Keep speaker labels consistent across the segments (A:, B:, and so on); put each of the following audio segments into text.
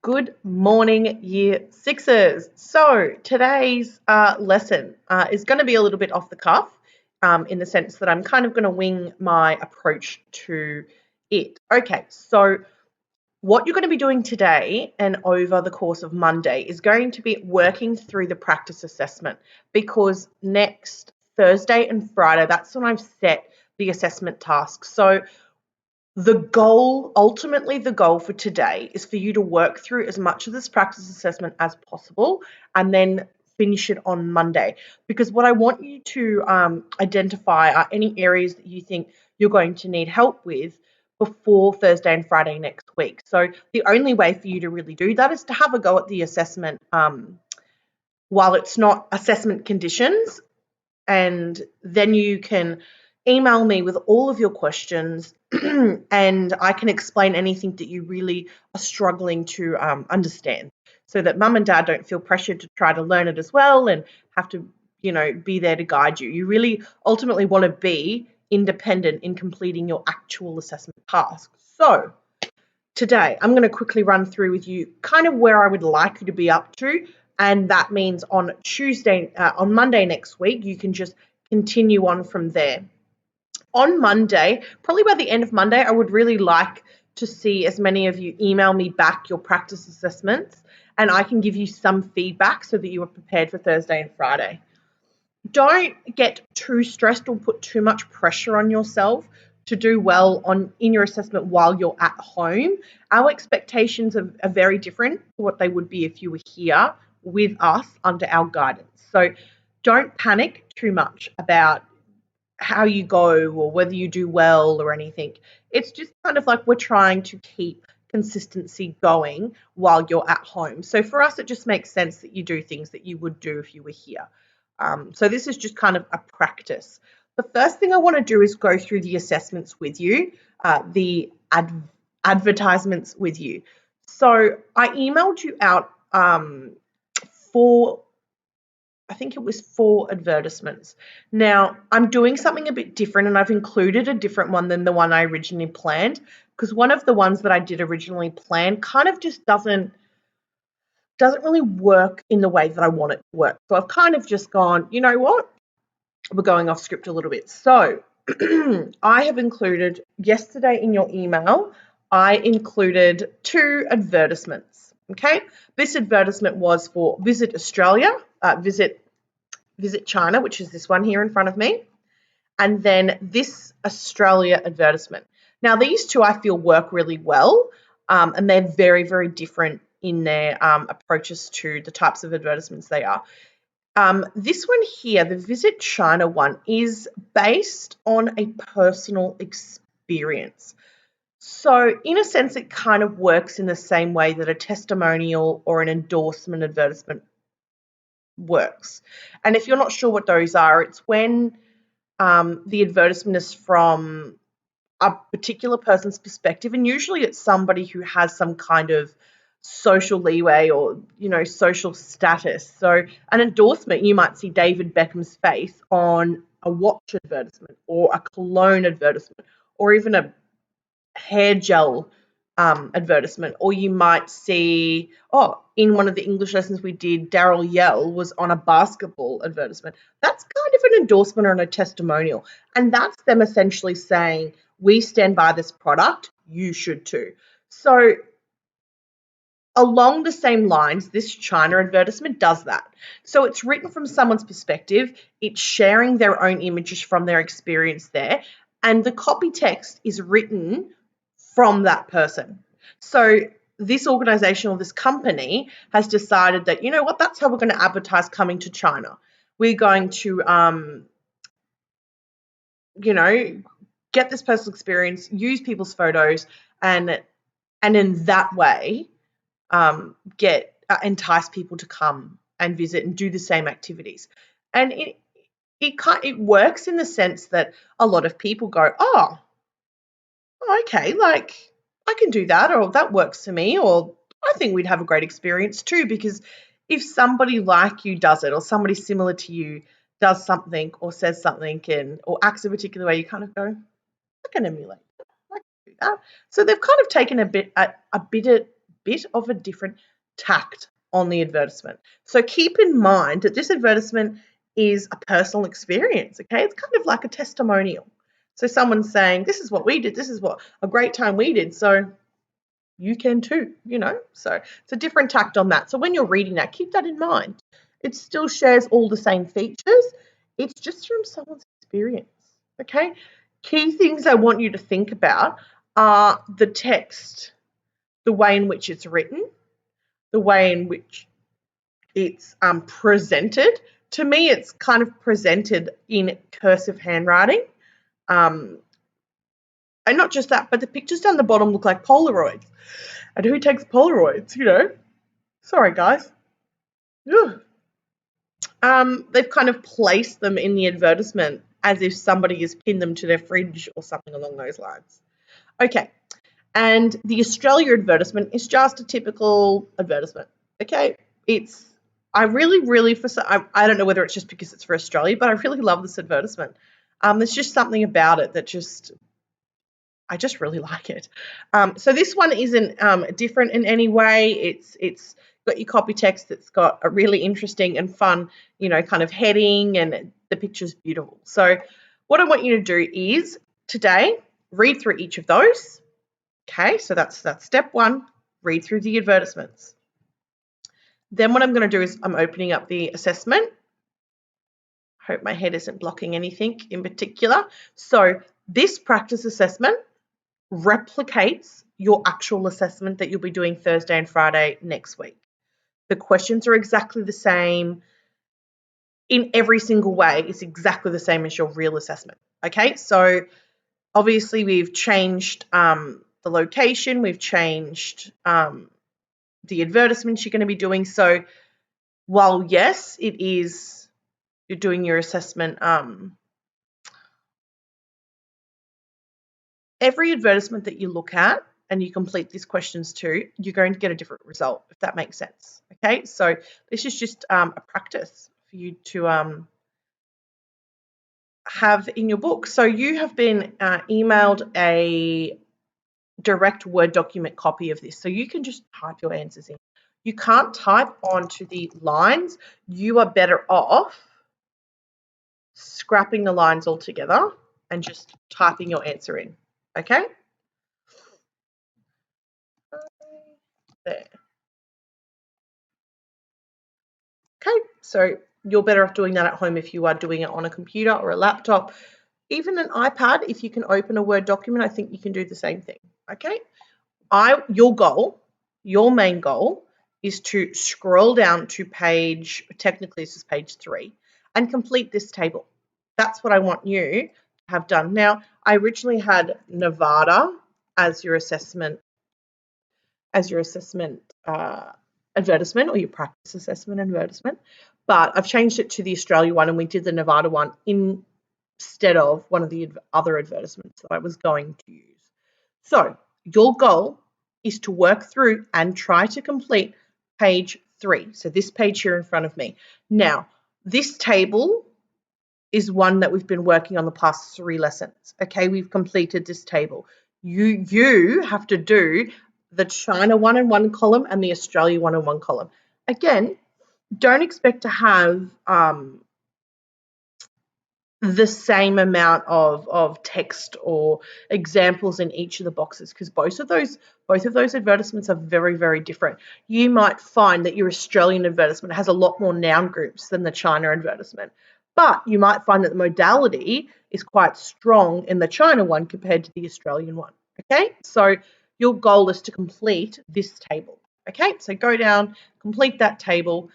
A: Good morning, year sixes. So today's lesson is going to be a little bit off the cuff in the sense that I'm kind of going to wing my approach to it. Okay, so what you're going to be doing today and over the course of Monday is going to be working through the practice assessment, because next Thursday and Friday, that's when I've set the assessment tasks. So ultimately the goal for today is for you to work through as much of this practice assessment as possible and then finish it on Monday. Because what I want you to identify are any areas that you think you're going to need help with before Thursday and Friday next week. So the only way for you to really do that is to have a go at the assessment while it's not assessment conditions, and then you can email me with all of your questions and I can explain anything that you really are struggling to understand, so that mum and dad don't feel pressured to try to learn it as well and have to, be there to guide you. You really ultimately want to be independent in completing your actual assessment task. So today, I'm going to quickly run through with you kind of where I would like you to be up to. And that means on Monday next week, you can just continue on from there. On Monday, probably by the end of Monday, I would really like to see as many of you email me back your practice assessments, and I can give you some feedback so that you are prepared for Thursday and Friday. Don't get too stressed or put too much pressure on yourself to do well in your assessment while you're at home. Our expectations are very different to what they would be if you were here with us under our guidance. So don't panic too much about how you go or whether you do well or anything. It's just kind of like we're trying to keep consistency going while you're at home. So for us, it just makes sense that you do things that you would do if you were here. So this is just kind of a practice. The first thing I want to do is go through the assessments with you, the advertisements with you. So I emailed you out four advertisements. Now, I'm doing something a bit different, and I've included a different one than the one I originally planned, because one of the ones that I did originally plan kind of just doesn't really work in the way that I want it to work. So I've kind of just gone, you know what? We're going off script a little bit. So I have included, yesterday in your email, I included 2 advertisements. Okay. This advertisement was for Visit Australia, Visit China, which is this one here in front of me, and then this Australia advertisement. Now, these 2 I feel work really well, and they're very, very different in their approaches to the types of advertisements they are. This one here, the Visit China one, is based on a personal experience. So in a sense, it kind of works in the same way that a testimonial or an endorsement advertisement works. And if you're not sure what those are, it's when the advertisement is from a particular person's perspective, and usually it's somebody who has some kind of social leeway or social status. So an endorsement, you might see David Beckham's face on a watch advertisement or a cologne advertisement or even a hair gel advertisement, or you might see, in one of the English lessons we did, Daryl Yell was on a basketball advertisement. That's kind of an endorsement or a testimonial, and that's them essentially saying, we stand by this product, you should too. So along the same lines, this China advertisement does that. So it's written from someone's perspective, it's sharing their own images from their experience there, and the copy text is written from that person. So this organization or this company has decided that, that's how we're going to advertise coming to China. We're going to, get this personal experience, use people's photos, and in that way, entice people to come and visit and do the same activities. And it works in the sense that a lot of people go, oh, okay, like I can do that, or that works for me, or I think we'd have a great experience too. Because if somebody like you does it, or somebody similar to you does something or says something or acts a particular way, you kind of go, I can emulate that. I can do that. So they've kind of taken a bit bit of a different tact on the advertisement. So keep in mind that this advertisement is a personal experience, okay? It's kind of like a testimonial. So someone's saying, this is what we did, this is what a great time we did, so you can too, you know? So it's a different tact on that. So when you're reading that, keep that in mind. It still shares all the same features. It's just from someone's experience, okay? Key things I want you to think about are the text, the way in which it's written, the way in which it's presented. To me, it's kind of presented in cursive handwriting. And not just that, but the pictures down the bottom look like Polaroids. And who takes Polaroids, you know? Sorry, guys. Ugh. They've kind of placed them in the advertisement as if somebody has pinned them to their fridge or something along those lines. Okay, and the Australia advertisement is just a typical advertisement. Okay, I don't know whether it's just because it's for Australia, but I really love this advertisement. There's just something about it that I just really like it. So this one isn't different in any way. It's got your copy text that's got a really interesting and fun, you know, kind of heading, and the picture's beautiful. So what I want you to do is today read through each of those. Okay, so that's step one, read through the advertisements. Then what I'm going to do is I'm opening up the assessment. Hope my head isn't blocking anything in particular. So this practice assessment replicates your actual assessment that you'll be doing Thursday and Friday next week. The questions are exactly the same in every single way. It's exactly the same as your real assessment. Okay, so obviously we've changed the location, we've changed the advertisements you're going to be doing. So while yes, it is you're doing your assessment, every advertisement that you look at and you complete these questions to, you're going to get a different result, if that makes sense. Okay, so this is just a practice for you to have in your book. So you have been emailed a direct Word document copy of this, so you can just type your answers in. You can't type onto the lines. You are better off scrapping the lines altogether and just typing your answer in. Okay? There. Okay, so you're better off doing that at home if you are doing it on a computer or a laptop. Even an iPad, if you can open a Word document, I think you can do the same thing. Okay? Your main goal is to scroll down to technically this is page 3, and complete this table. That's what I want you to have done. Now, I originally had Nevada as your assessment advertisement, or your practice assessment advertisement, but I've changed it to the Australia one, and we did the Nevada one instead of one of the other advertisements that I was going to use. So your goal is to work through and try to complete page 3. So this page here in front of me. Now, this table is one that we've been working on the past 3 lessons. Okay, we've completed this table. You have to do the China one in one column and the Australia one in one column. Again, don't expect to have the same amount of text or examples in each of the boxes, because both of those advertisements are very, very different. You might find that your Australian advertisement has a lot more noun groups than the China advertisement, but you might find that the modality is quite strong in the China one compared to the Australian one. Okay, so your goal is to complete this table. Okay, so go down, complete that table.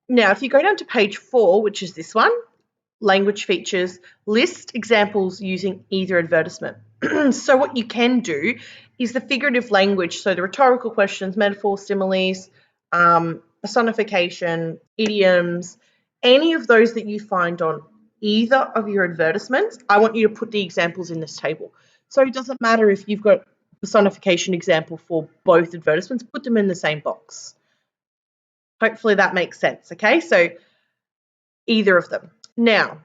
A: Now, if you go down to page 4, which is this one, language features, list examples using either advertisement. So what you can do is the figurative language, so the rhetorical questions, metaphor, similes, personification, idioms, any of those that you find on either of your advertisements, I want you to put the examples in this table. So it doesn't matter if you've got personification example for both advertisements, put them in the same box. Hopefully that makes sense, okay? So either of them. Now,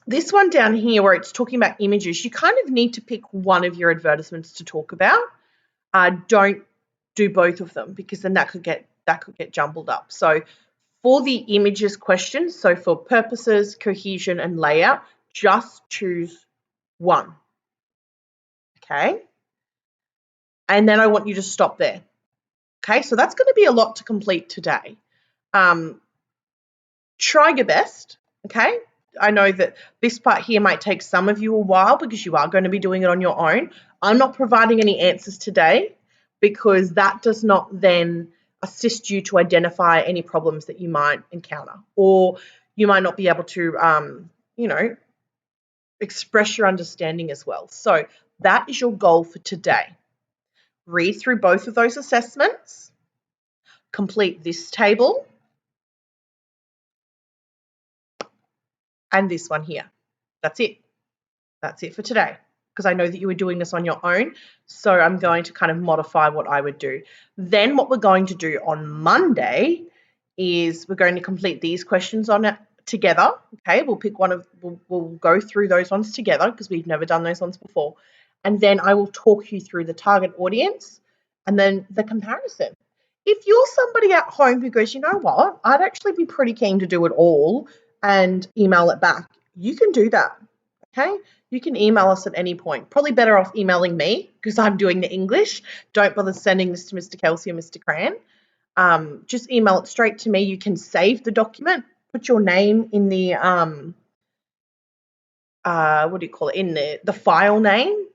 A: this one down here where it's talking about images, you kind of need to pick one of your advertisements to talk about. Don't do both of them, because then that could get jumbled up. So for the images question, so for purposes, cohesion, and layout, just choose one. Okay. And then I want you to stop there. Okay, so that's going to be a lot to complete today. Try your best. Okay. I know that this part here might take some of you a while because you are going to be doing it on your own. I'm not providing any answers today because that does not then assist you to identify any problems that you might encounter, or you might not be able to, express your understanding as well. So that is your goal for today. Read through both of those assessments, complete this table, and this one here. That's it. That's it for today, because I know that you were doing this on your own. So I'm going to kind of modify what I would do. Then what we're going to do on Monday is we're going to complete these questions on it together. Okay, we'll pick one of, we'll go through those ones together because we've never done those ones before. And then I will talk you through the target audience and then the comparison. If you're somebody at home who goes, you know what, I'd actually be pretty keen to do it all and email it back, you can do that. Okay, you can email us at any point. Probably better off emailing me because I'm doing the English. Don't bother sending this to Mr. Kelsey or Mr. Cran. Just email it straight to me. You can save the document, put your name in the in the file name,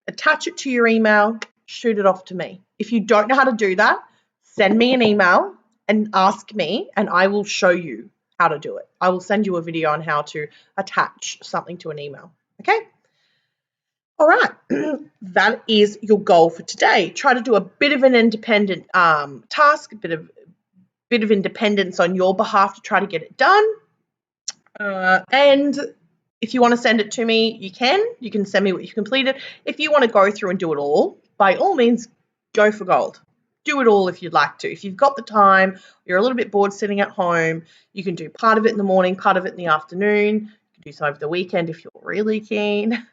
A: attach it to your email, shoot it off to me. If you don't know how to do that, send me an email and ask me, and I will show you how to do it. I will send you a video on how to attach something to an email. Okay? All right, that is your goal for today. Try to do a bit of an independent task, a bit of independence on your behalf to try to get it done. And if you want to send it to me, you can send me what you've completed. If you want to go through and do it all, by all means, go for gold. Do it all if you'd like to. If you've got the time, you're a little bit bored sitting at home, you can do part of it in the morning, part of it in the afternoon. You can do some over the weekend if you're really keen.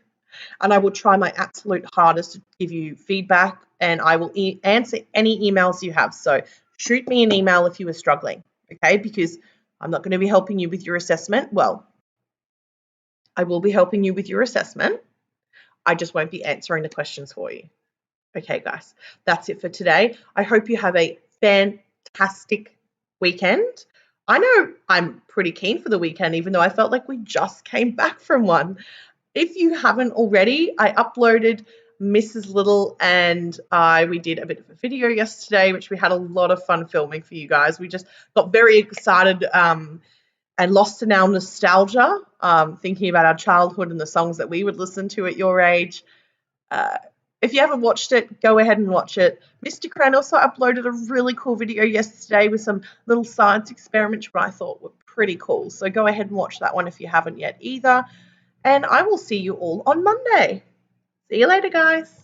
A: And I will try my absolute hardest to give you feedback, and I will answer any emails you have. So shoot me an email if you are struggling, okay? Because I'm not going to be helping you with your assessment. Well, I will be helping you with your assessment. I just won't be answering the questions for you. Okay, guys, that's it for today. I hope you have a fantastic weekend. I know I'm pretty keen for the weekend, even though I felt like we just came back from one. If you haven't already, I uploaded Mrs. Little and we did a bit of a video yesterday, which we had a lot of fun filming for you guys. We just got very excited and lost in our nostalgia, thinking about our childhood and the songs that we would listen to at your age. If you haven't watched it, go ahead and watch it. Mr. Cran also uploaded a really cool video yesterday with some little science experiments which I thought were pretty cool. So go ahead and watch that one if you haven't yet either. And I will see you all on Monday. See you later, guys.